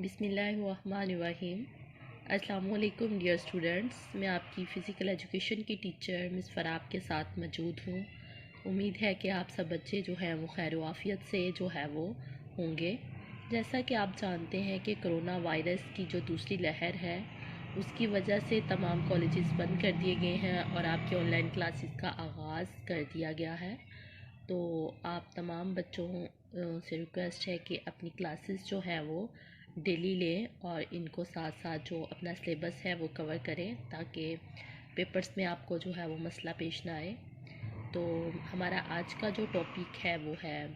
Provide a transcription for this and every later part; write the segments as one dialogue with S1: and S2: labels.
S1: بسم اللہ الرحمن الرحیم۔ السلام علیکم ڈیئر اسٹوڈنٹس، میں آپ کی فزیکل ایجوکیشن کی ٹیچر مس فراب کے ساتھ موجود ہوں۔ امید ہے کہ آپ سب بچے جو ہیں وہ خیر و عافیت سے جو ہے وہ ہوں گے۔ جیسا کہ آپ جانتے ہیں کہ کرونا وائرس کی جو دوسری لہر ہے اس کی وجہ سے تمام کالجز بند کر دیے گئے ہیں اور آپ کے آن لائن کلاسز کا آغاز کر دیا گیا ہے۔ تو آپ تمام بچوں سے ریکویسٹ ہے کہ اپنی کلاسز جو ہیں وہ ڈیلی لیں اور ان کو ساتھ ساتھ جو اپنا سلیبس ہے وہ کور کریں تاکہ پیپرز میں آپ کو جو ہے وہ مسئلہ پیش نہ آئے۔ تو ہمارا آج کا جو ٹاپک ہے وہ ہے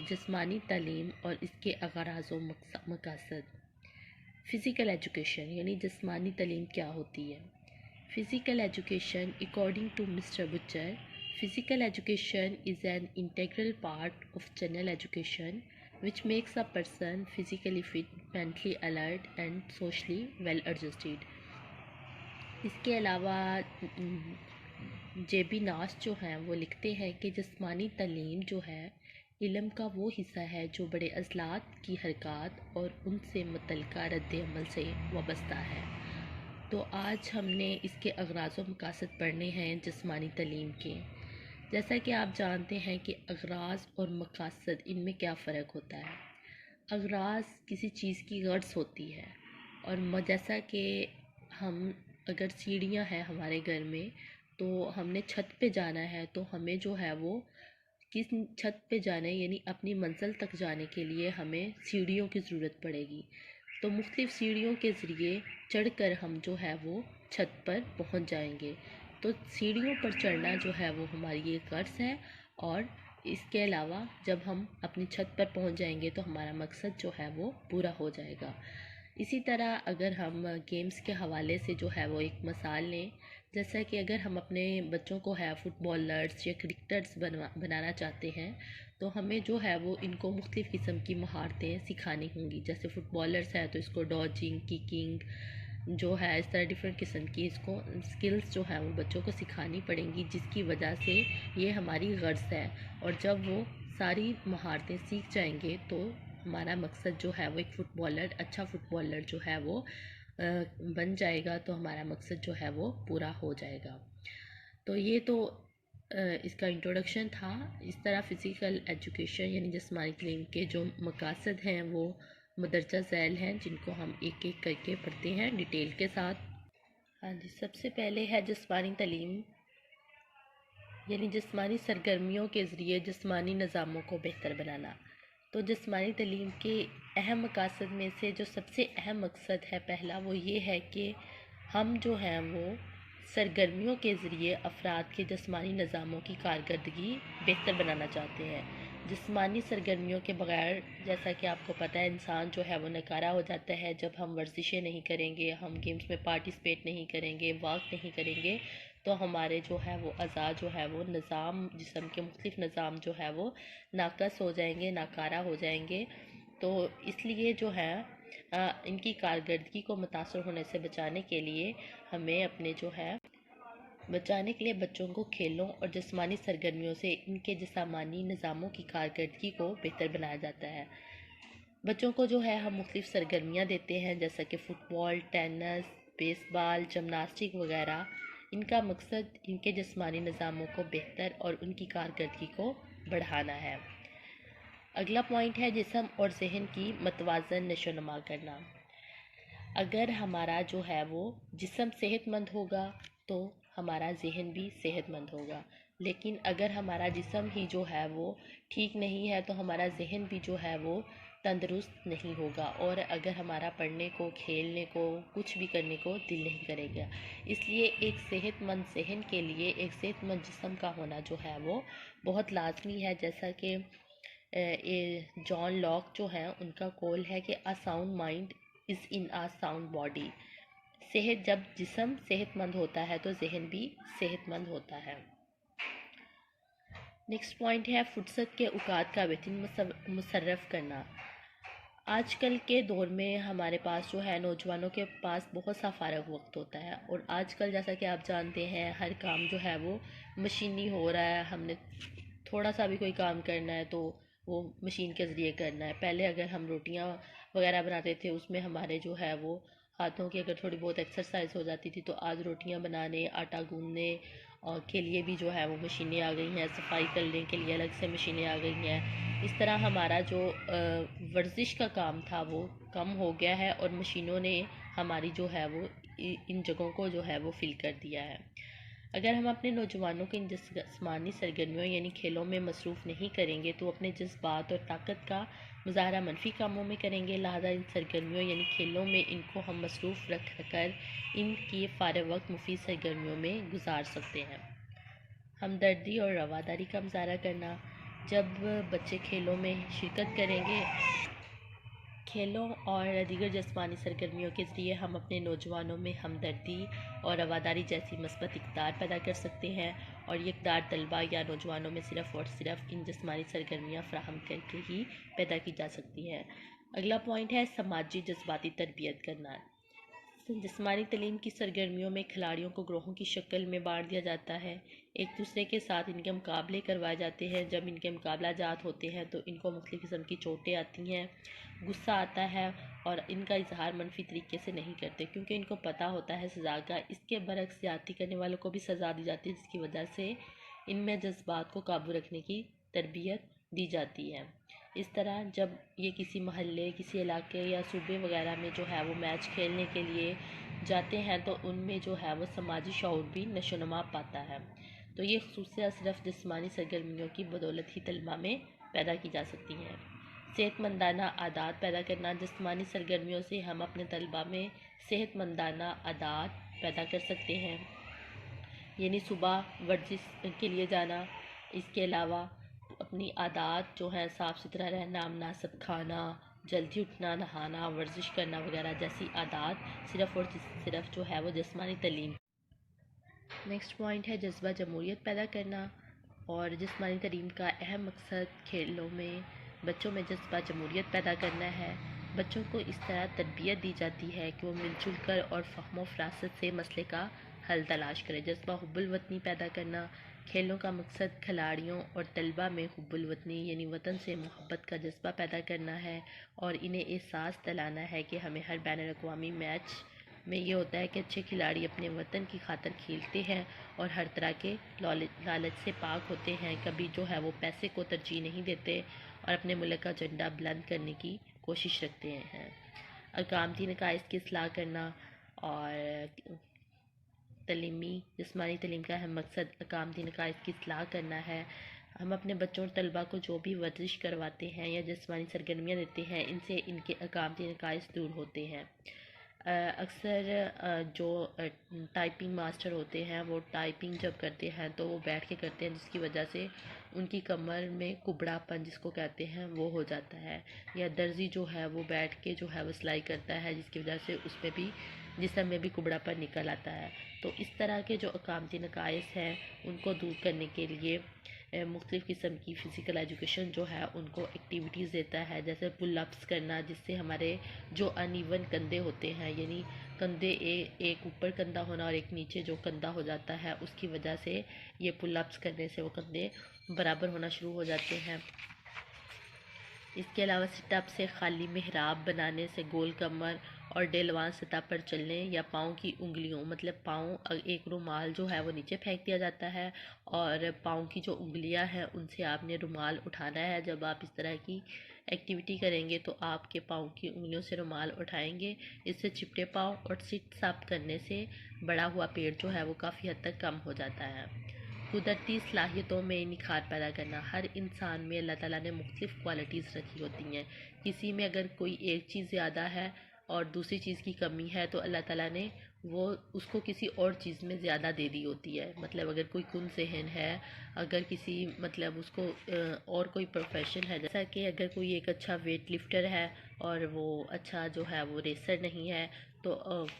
S1: جسمانی تعلیم اور اس کے اغراض و مقاصد۔ فزیکل ایجوکیشن یعنی جسمانی تعلیم کیا ہوتی ہے؟ Physical education according to Mister Bucher, physical education is an integral part of general education which makes a person physically fit, mentally alert and socially well adjusted۔ اس کے علاوہ جے بی ناس جو ہیں وہ لکھتے ہیں کہ جسمانی تعلیم جو ہے علم کا وہ حصہ ہے جو بڑے عضلات کی حرکات اور ان سے متعلقہ رد عمل سے وابستہ ہے۔ تو آج ہم نے اس کے اغراض و مقاصد پڑھنے ہیں جسمانی تعلیم کے۔ جیسا کہ آپ جانتے ہیں کہ اغراض اور مقاصد ان میں کیا فرق ہوتا ہے۔ اغراض کسی چیز کی غرض ہوتی ہے اور جیسا کہ ہم اگر سیڑھیاں ہیں ہمارے گھر میں تو ہم نے چھت پہ جانا ہے تو ہمیں جو ہے وہ کس چھت پہ جانے یعنی اپنی منزل تک جانے کے لیے ہمیں سیڑھیوں کی ضرورت پڑے گی۔ تو مختلف سیڑھیوں کے ذریعے چڑھ کر ہم جو ہے وہ چھت پر پہنچ جائیں گے۔ تو سیڑھیوں پر چڑھنا جو ہے وہ ہماری ایک غرض ہے اور اس کے علاوہ جب ہم اپنی چھت پر پہنچ جائیں گے تو ہمارا مقصد جو ہے وہ پورا ہو جائے گا۔ اسی طرح اگر ہم گیمز کے حوالے سے جو ہے وہ ایک مثال لیں، جیسا کہ اگر ہم اپنے بچوں کو ہے فٹ بالرز یا کرکٹرز بنانا چاہتے ہیں تو ہمیں جو ہے وہ ان کو مختلف قسم کی مہارتیں سکھانی ہوں گی۔ جیسے فٹ بالرز ہے تو اس کو ڈاجنگ، ککنگ جو ہے اس طرح ڈیفرنٹ قسم کی اس کو سکلز جو ہیں وہ بچوں کو سکھانی پڑیں گی، جس کی وجہ سے یہ ہماری غرض ہے۔ اور جب وہ ساری مہارتیں سیکھ جائیں گے تو ہمارا مقصد جو ہے وہ ایک فٹ بالر اچھا فٹ بالر جو ہے وہ بن جائے گا، تو ہمارا مقصد جو ہے وہ پورا ہو جائے گا۔ تو یہ تو اس کا انٹروڈکشن تھا۔ اس طرح فزیکل ایجوکیشن یعنی جسمانی تعلیم کے جو مقاصد ہیں وہ مدرجہ ذیل ہیں، جن کو ہم ایک ایک کر کے پڑھتے ہیں ڈیٹیل کے ساتھ۔ ہاں جی، سب سے پہلے ہے جسمانی تعلیم یعنی جسمانی سرگرمیوں کے ذریعے جسمانی نظاموں کو بہتر بنانا۔ تو جسمانی تعلیم کے اہم مقاصد میں سے جو سب سے اہم مقصد ہے پہلا وہ یہ ہے کہ ہم جو ہیں وہ سرگرمیوں کے ذریعے افراد کے جسمانی نظاموں کی کارکردگی بہتر بنانا چاہتے ہیں۔ جسمانی سرگرمیوں کے بغیر جیسا کہ آپ کو پتہ ہے انسان جو ہے وہ ناکارہ ہو جاتا ہے۔ جب ہم ورزشیں نہیں کریں گے، ہم گیمز میں پارٹیسپیٹ نہیں کریں گے، واک نہیں کریں گے تو ہمارے جو ہے وہ اعضاء جو ہے وہ نظام جسم کے مختلف نظام جو ہے وہ ناقص ہو جائیں گے، ناکارہ ہو جائیں گے۔ تو اس لیے جو ہے ان کی کارکردگی کو متاثر ہونے سے بچانے کے لیے ہمیں اپنے جو ہے بچانے کے لیے بچوں کو کھیلوں اور جسمانی سرگرمیوں سے ان کے جسمانی نظاموں کی کارکردگی کو بہتر بنایا جاتا ہے۔ بچوں کو جو ہے ہم مختلف سرگرمیاں دیتے ہیں جیسا کہ فٹ بال، ٹینس، بیس بال، جمناسٹک وغیرہ۔ ان کا مقصد ان کے جسمانی نظاموں کو بہتر اور ان کی کارکردگی کو بڑھانا ہے۔ اگلا پوائنٹ ہے جسم اور ذہن کی متوازن نشو و نما کرنا۔ اگر ہمارا جو ہے وہ جسم صحت مند ہوگا تو ہمارا ذہن بھی صحت مند ہوگا، لیکن اگر ہمارا جسم ہی جو ہے وہ ٹھیک نہیں ہے تو ہمارا ذہن بھی جو ہے وہ تندرست نہیں ہوگا، اور اگر ہمارا پڑھنے کو، کھیلنے کو، کچھ بھی کرنے کو دل نہیں کرے گا۔ اس لیے ایک صحت مند ذہن کے لیے ایک صحت مند جسم کا ہونا جو ہے وہ بہت لازمی ہے۔ جیسا کہ جان لاک جو ہیں ان کا قول ہے کہ a sound mind is in a sound body۔ جب جسم صحت مند ہوتا ہے تو ذہن بھی صحت مند ہوتا ہے۔ نیکسٹ پوائنٹ ہے فرصت کے اوقات کا بہترین مصرف کرنا۔ آج کل کے دور میں ہمارے پاس جو ہے نوجوانوں کے پاس بہت سا فارغ وقت ہوتا ہے، اور آج کل جیسا کہ آپ جانتے ہیں ہر کام جو ہے وہ مشینی ہو رہا ہے۔ ہم نے تھوڑا سا بھی کوئی کام کرنا ہے تو وہ مشین کے ذریعے کرنا ہے۔ پہلے اگر ہم روٹیاں وغیرہ بناتے تھے اس میں ہمارے جو ہے وہ ہاتھوں کی اگر تھوڑی بہت ایکسرسائز ہو جاتی تھی، تو آج روٹیاں بنانے، آٹا گوندنے اور کے لیے بھی جو ہے وہ مشینیں آ گئی ہیں، صفائی کرنے کے لیے الگ سے مشینیں آ گئی ہیں۔ اس طرح ہمارا جو ورزش کا کام تھا وہ کم ہو گیا ہے، اور مشینوں نے ہماری جو ہے وہ ان جگہوں کو جو ہے وہ فل کر دیا ہے۔ اگر ہم اپنے نوجوانوں کو ان جسمانی سرگرمیوں یعنی کھیلوں میں مصروف نہیں کریں گے تو اپنے جذبات اور طاقت کا مظاہرہ منفی کاموں میں کریں گے، لہذا ان سرگرمیوں یعنی کھیلوں میں ان کو ہم مصروف رکھ کر ان کی فارغ وقت مفید سرگرمیوں میں گزار سکتے ہیں۔ ہمدردی اور رواداری کا مظاہرہ کرنا: جب بچے کھیلوں میں شرکت کریں گے، کھیلوں اور دیگر جسمانی سرگرمیوں کے ذریعے ہم اپنے نوجوانوں میں ہمدردی اور رواداری جیسی مثبت اقدار پیدا کر سکتے ہیں، اور یہ اقدار طلباء یا نوجوانوں میں صرف اور صرف ان جسمانی سرگرمیاں فراہم کر کے ہی پیدا کی جا سکتی ہیں۔ اگلا پوائنٹ ہے سماجی جذباتی تربیت کرنا۔ جسمانی تعلیم کی سرگرمیوں میں کھلاڑیوں کو گروہوں کی شکل میں بانٹ دیا جاتا ہے، ایک دوسرے کے ساتھ ان کے مقابلے کروائے جاتے ہیں۔ جب ان کے مقابلہ جات ہوتے ہیں تو ان کو مختلف قسم کی چوٹیں آتی ہیں، غصہ آتا ہے، اور ان کا اظہار منفی طریقے سے نہیں کرتے کیونکہ ان کو پتہ ہوتا ہے سزا کا۔ اس کے برعکس زیادتی کرنے والوں کو بھی سزا دی جاتی ہے، جس کی وجہ سے ان میں جذبات کو قابو رکھنے کی تربیت دی جاتی ہے۔ اس طرح جب یہ کسی محلے، کسی علاقے یا صوبے وغیرہ میں جو ہے وہ میچ کھیلنے کے لیے جاتے ہیں تو ان میں جو ہے وہ سماجی شعور بھی نشو و نما پاتا ہے۔ تو یہ خصوصیات صرف جسمانی سرگرمیوں کی بدولت ہی طلباء میں پیدا کی جا سکتی ہیں۔ صحت مندانہ عادات پیدا کرنا: جسمانی سرگرمیوں سے ہم اپنے طلباء میں صحت مندانہ عادات پیدا کر سکتے ہیں، یعنی صبح ورزش کے لیے جانا، اس کے علاوہ اپنی عادات جو ہیں صاف ستھرا رہنا، مناسب کھانا، جلدی اٹھنا، نہانا، ورزش کرنا وغیرہ جیسی عادات صرف اور صرف جو ہے وہ جسمانی تعلیم۔ نیکسٹ پوائنٹ ہے جذبہ جمہوریت پیدا کرنا، اور جسمانی تعلیم کا اہم مقصد کھیلوں میں بچوں میں جذبہ جمہوریت پیدا کرنا ہے۔ بچوں کو اس طرح تربیت دی جاتی ہے کہ وہ مل جل کر اور فہم و فراست سے مسئلے کا حل تلاش کرے۔ جذبہ حب الوطنی پیدا کرنا: کھیلوں کا مقصد کھلاڑیوں اور طلباء میں حب الوطنی یعنی وطن سے محبت کا جذبہ پیدا کرنا ہے، اور انہیں احساس دلانا ہے کہ ہمیں ہر بین الاقوامی میچ میں یہ ہوتا ہے کہ اچھے کھلاڑی اپنے وطن کی خاطر کھیلتے ہیں اور ہر طرح کے لالچ سے پاک ہوتے ہیں، کبھی جو ہے وہ پیسے کو ترجیح نہیں دیتے اور اپنے ملک کا جھنڈا بلند کرنے کی کوشش رکھتے ہیں۔ اقامتی نقائص کی اصلاح کرنا، اور جسمانی تعلیم کا اہم مقصد اقامتی نقائص کی اصلاح کرنا ہے۔ ہم اپنے بچوں اور طلباء کو جو بھی ورزش کرواتے ہیں یا جسمانی سرگرمیاں دیتے ہیں، ان سے ان کے اقامتی نقائص دور ہوتے ہیں۔ اکثر جو ٹائپنگ ماسٹر ہوتے ہیں وہ ٹائپنگ جب کرتے ہیں تو وہ بیٹھ کے کرتے ہیں، جس کی وجہ سے ان کی کمر میں کبڑا پن جس کو کہتے ہیں وہ ہو جاتا ہے، یا درزی جو ہے وہ بیٹھ کے جو ہے وہ سلائی کرتا ہے، جس کی وجہ سے اس میں بھی جسم میں بھی کبڑا پن نکل آتا ہے۔ تو اس طرح کے جو اقامتی نقائص ہیں ان کو دور کرنے کے لیے مختلف قسم کی فزیکل ایجوکیشن جو ہے ان کو ایکٹیویٹیز دیتا ہے، جیسے پل اپس کرنا، جس سے ہمارے جو ان ایون کندھے ہوتے ہیں، یعنی کندھے ایک اوپر کندھا ہونا اور ایک نیچے جو کندھا ہو جاتا ہے، اس کی وجہ سے یہ پل اپس کرنے سے وہ کندھے برابر ہونا شروع ہو جاتے ہیں۔ اس کے علاوہ سٹ اپ سے خالی محراب بنانے سے گول کمر اور ڈیلوان سطح پر چلنے، یا پاؤں کی انگلیوں پاؤں ایک رومال جو ہے وہ نیچے پھینک دیا جاتا ہے اور پاؤں کی جو انگلیاں ہیں ان سے آپ نے رومال اٹھانا ہے۔ جب آپ اس طرح کی ایکٹیویٹی کریں گے تو آپ کے پاؤں کی انگلیوں سے رومال اٹھائیں گے، اس سے چپٹے پاؤں اور سٹس اپ کرنے سے بڑا ہوا پیٹ جو ہے وہ کافی حد تک کم ہو جاتا ہے۔ قدرتی صلاحیتوں میں نکھار پیدا کرنا: ہر انسان میں اللہ تعالیٰ نے مختلف کوالٹیز رکھی ہوتی ہیں، کسی میں اگر کوئی ایک چیز زیادہ ہے اور دوسری چیز کی کمی ہے تو اللہ تعالیٰ نے وہ اس کو کسی اور چیز میں زیادہ دے دی ہوتی ہے۔ اگر کوئی کن ذہن ہے، اگر کسی اس کو اور کوئی پروفیشن ہے، جیسا کہ اگر کوئی ایک اچھا ویٹ لفٹر ہے اور وہ اچھا جو ہے وہ ریسر نہیں ہے، تو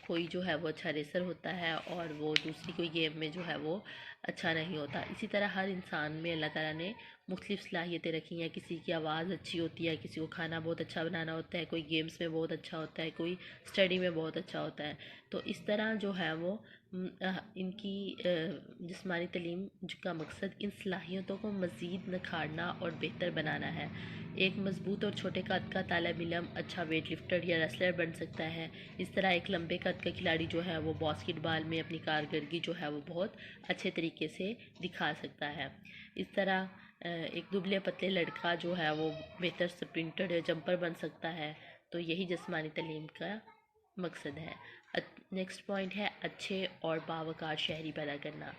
S1: کوئی جو ہے وہ اچھا ریسر ہوتا ہے اور وہ دوسری کوئی گیم میں جو ہے وہ اچھا نہیں ہوتا۔ اسی طرح ہر انسان میں اللہ تعالیٰ نے مختلف صلاحیتیں رکھی ہیں، کسی کی آواز اچھی ہوتی ہے، کسی کو کھانا بہت اچھا بنانا ہوتا ہے، کوئی گیمز میں بہت اچھا ہوتا ہے، کوئی اسٹڈی میں بہت اچھا ہوتا ہے۔ تو اس طرح جو ہے وہ ان کی جسمانی تعلیم کا مقصد ان صلاحیتوں کو مزید نکھارنا اور بہتر بنانا ہے۔ ایک مضبوط اور چھوٹے قد کا طالب علم اچھا ویٹ لفٹر یا ریسلر بن سکتا ہے۔ اس طرح ایک لمبے قد کا کھلاڑی جو ہے وہ باسکٹ بال میں اپنی کارکردگی جو ہے وہ بہت اچھے طریقے سے دکھا سکتا ہے۔ اس طرح ایک دبلے پتلے لڑکا جو ہے وہ بہتر سپرنٹر یا جمپر بن سکتا ہے۔ تو یہی جسمانی تعلیم کا مقصد ہے۔ نیکسٹ پوائنٹ ہے اچھے اور باوقار شہری پیدا کرنا۔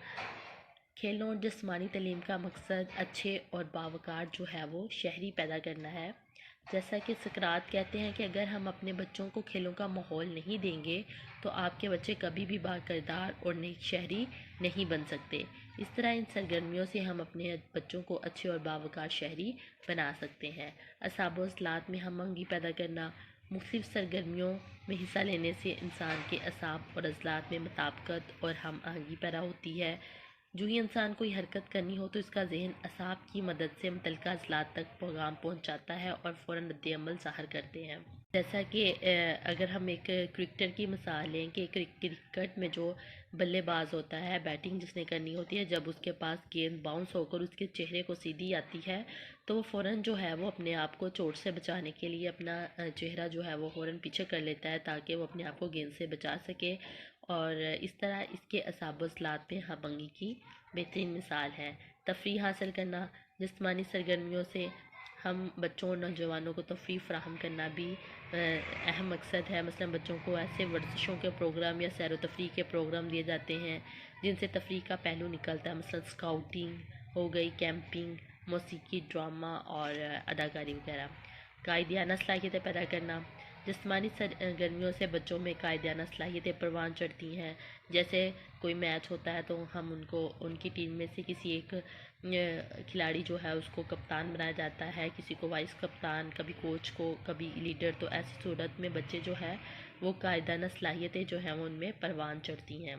S1: کھیلوں اور جسمانی تعلیم کا مقصد اچھے اور باوقار جو ہے وہ شہری پیدا کرنا ہے۔ جیسا کہ سقراط کہتے ہیں کہ اگر ہم اپنے بچوں کو کھیلوں کا ماحول نہیں دیں گے تو آپ کے بچے کبھی بھی باکردار اور نیک شہری نہیں بن سکتے۔ اس طرح ان سرگرمیوں سے ہم اپنے بچوں کو اچھے اور باوقار شہری بنا سکتے ہیں۔ اعصاب و عضلات میں ہم آہنگی پیدا کرنا۔ مختلف سرگرمیوں میں حصہ لینے سے انسان کے اعصاب اور عضلات میں مطابقت اور ہم آہنگی پیدا ہوتی ہے۔ جو ہی انسان کوئی حرکت کرنی ہو تو اس کا ذہن اعصاب کی مدد سے متعلقہ عضلات تک پیغام پہنچاتا ہے اور فوراً رد عمل ظاہر کرتے ہیں۔ جیسا کہ اگر ہم ایک کرکٹر کی مثال لیں کہ کرکٹ میں جو بلے باز ہوتا ہے، بیٹنگ جس نے کرنی ہوتی ہے، جب اس کے پاس گیند باؤنس ہو کر اس کے چہرے کو سیدھی آتی ہے تو وہ فوراً جو ہے وہ اپنے آپ کو چوٹ سے بچانے کے لیے اپنا چہرہ جو ہے وہ فوراً پیچھے کر لیتا ہے تاکہ وہ اپنے آپ کو گیند سے بچا سکے، اور اس طرح اس کے اعصاب و عضلات میں ہم آہنگی کی بہترین مثال ہے۔ تفریح حاصل کرنا۔ جسمانی سرگرمیوں سے ہم بچوں اور نوجوانوں کو تفریح فراہم کرنا بھی اہم مقصد ہے۔ مثلا بچوں کو ایسے ورزشوں کے پروگرام یا سیر و تفریح کے پروگرام دیے جاتے ہیں جن سے تفریح کا پہلو نکلتا ہے، مثلا اسکاؤٹنگ ہو گئی، کیمپنگ، موسیقی، ڈرامہ اور اداکاری وغیرہ۔ قائدانہ صلاحیتیں پیدا کرنا۔ جسمانی سرگرمیوں سے بچوں میں قائدانہ صلاحیتیں پروان چڑھتی ہیں۔ جیسے کوئی میچ ہوتا ہے تو ہم ان کی ٹیم میں سے کسی ایک کھلاڑی جو ہے اس کو کپتان بنایا جاتا ہے، کسی کو وائس کپتان، کبھی کوچ کو، کبھی لیڈر۔ تو ایسی صورت میں بچے جو ہے وہ قائدانہ صلاحیتیں جو ہیں وہ ان میں پروان چڑھتی ہیں۔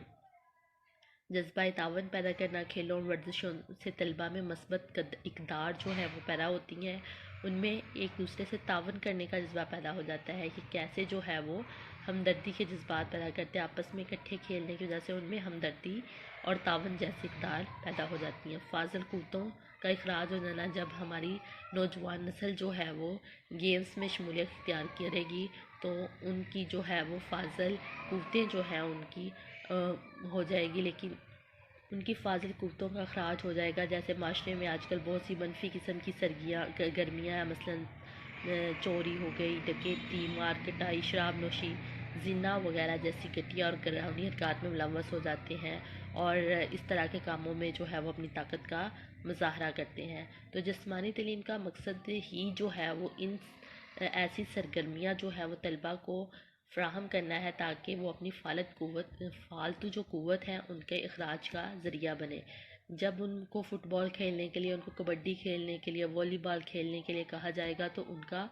S1: جذبہ تعاون پیدا کرنا۔ کھیلوں اور ورزشوں سے طلباء میں مثبت اقدار جو ہے وہ پیدا ہوتی ہیں، ان میں ایک دوسرے سے تعاون کرنے کا جذبہ پیدا ہو جاتا ہے کہ کیسے جو ہے وہ ہمدردی کے جذبات پیدا کرتے ہیں، آپس میں اکٹھے کھیلنے کی وجہ سے ان میں ہمدردی اور تعاون جیسی اقدار پیدا ہو جاتی ہیں۔ فاضل قوتوں کا اخراج ہو جانا۔ جب ہماری نوجوان نسل جو ہے وہ گیمز میں شمولیت اختیار کرے گی تو ان کی جو ہے وہ فاضل قوتیں جو ہیں ان کی ہو جائے گی، لیکن ان کی فاضل قوتوں کا اخراج ہو جائے گا۔ جیسے معاشرے میں آج کل بہت سی منفی قسم کی گرمیاں ہیں، مثلا چوری ہو گئی، ڈکیتی، مار کٹائی، شراب نوشی، زنا وغیرہ جیسی گھٹیا اور گھرانی حرکات میں ملوث ہو جاتے ہیں اور اس طرح کے کاموں میں جو ہے وہ اپنی طاقت کا مظاہرہ کرتے ہیں۔ تو جسمانی تعلیم کا مقصد ہی جو ہے وہ ان ایسی سرگرمیاں جو ہے وہ طلباء کو فراہم کرنا ہے تاکہ وہ اپنی فالتو جو قوت ہے ان کے اخراج کا ذریعہ بنے۔ جب ان کو فٹ بال کھیلنے کے لیے، ان کو کبڈی کھیلنے کے لیے، والی بال کھیلنے کے لیے کہا جائے گا تو ان کا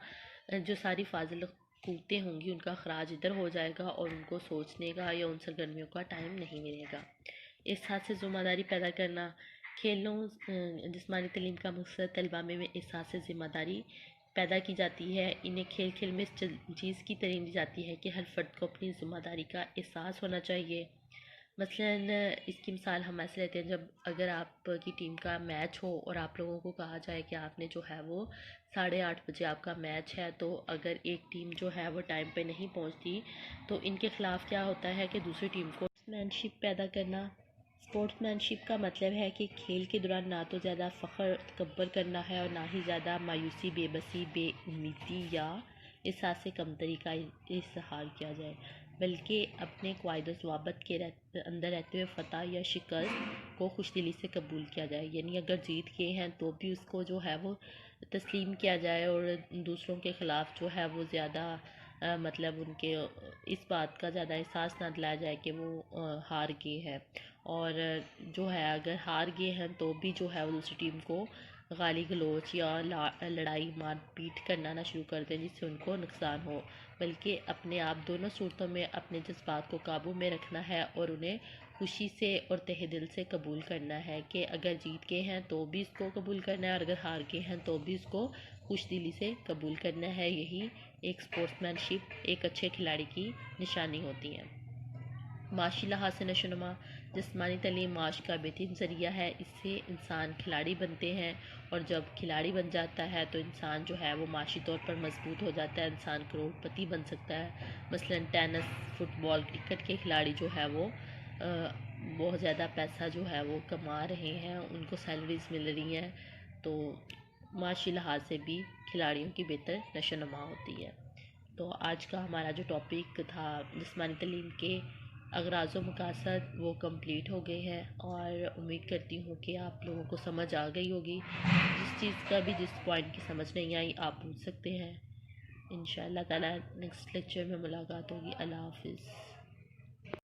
S1: جو ساری فاضل قوتیں ہوں گی ان کا اخراج ادھر ہو جائے گا اور ان کو سوچنے کا یا ان سرگرمیوں کا ٹائم نہیں ملے گا۔ احساس ذمہ داری پیدا کرنا۔ کھیلوں جسمانی تعلیم کا مقصد طلباء میں احساس ذمہ داری پیدا کی جاتی ہے۔ انہیں کھیل کھیل میں اس چیز کی تعلیم دی جاتی ہے کہ ہر فرد کو اپنی ذمہ داری کا احساس ہونا چاہیے۔ مثلا اس کی مثال ہم ایسے لیتے ہیں، جب اگر آپ کی ٹیم کا میچ ہو اور آپ لوگوں کو کہا جائے کہ آپ نے جو ہے وہ 8:30 بجے آپ کا میچ ہے، تو اگر ایک ٹیم جو ہے وہ ٹائم پہ نہیں پہنچتی تو ان کے خلاف کیا ہوتا ہے کہ دوسری ٹیم کو اسپورٹس مین شپ پیدا کرنا۔ اسپورٹس مین شپ کا مطلب ہے کہ کھیل کے دوران نہ تو زیادہ فخر تکبر کرنا ہے اور نہ ہی زیادہ مایوسی، بے بسی، بے امیدی یا احساس کمتری کا اظہار کیا جائے، بلکہ اپنے قواعد و ضوابط کے اندر رہتے ہوئے فتح یا شکست کو خوش دلی سے قبول کیا جائے۔ یعنی اگر جیت گئے ہیں تو بھی اس کو جو ہے وہ تسلیم کیا جائے اور دوسروں کے خلاف جو ہے وہ زیادہ مطلب ان کے اس بات کا زیادہ احساس نہ دلایا جائے کہ وہ ہار گئے ہیں، اور جو ہے اگر ہار گئے ہیں تو بھی جو ہے وہ دوسری ٹیم کو گالی گلوچ یا لڑائی مار پیٹ کرنا نہ شروع کر دیں جس سے ان کو نقصان ہو، بلکہ اپنے آپ دونوں صورتوں میں اپنے جذبات کو قابو میں رکھنا ہے اور انہیں خوشی سے اور تہ دل سے قبول کرنا ہے کہ اگر جیت گئے ہیں تو بھی اس کو قبول کرنا ہے اور اگر ہار گئے ہیں تو بھی اس کو خوش دلی سے قبول کرنا ہے۔ یہی ایک اسپورٹس مین شپ، ایک اچھے کھلاڑی کی نشانی ہوتی ہے۔ معاشی لحاظ سے نشو و نما، جسمانی تعلیم معاش کا بہترین ذریعہ ہے، اس سے انسان کھلاڑی بنتے ہیں، اور جب کھلاڑی بن جاتا ہے تو انسان جو ہے وہ معاشی طور پر مضبوط ہو جاتا ہے، انسان کروڑ پتی بن سکتا ہے۔ مثلا ٹینس، فٹ بال، کرکٹ کے کھلاڑی جو ہے وہ بہت زیادہ پیسہ جو ہے وہ کما رہے ہیں، ان کو سیلریز مل رہی ہیں، تو معاشی لحاظ سے بھی کھلاڑیوں کی بہتر نشو و نما ہوتی ہے۔ تو آج کا ہمارا جو ٹاپک تھا جسمانی تعلیم کے اغراض و مقاصد، وہ کمپلیٹ ہو گئے ہیں، اور امید کرتی ہوں کہ آپ لوگوں کو سمجھ آ گئی ہوگی۔ جس چیز کا بھی جس پوائنٹ کی سمجھ نہیں آئی آپ پوچھ سکتے ہیں۔ انشاءاللہ تعالیٰ نیکسٹ لیکچر میں ملاقات ہوگی۔ اللہ حافظ۔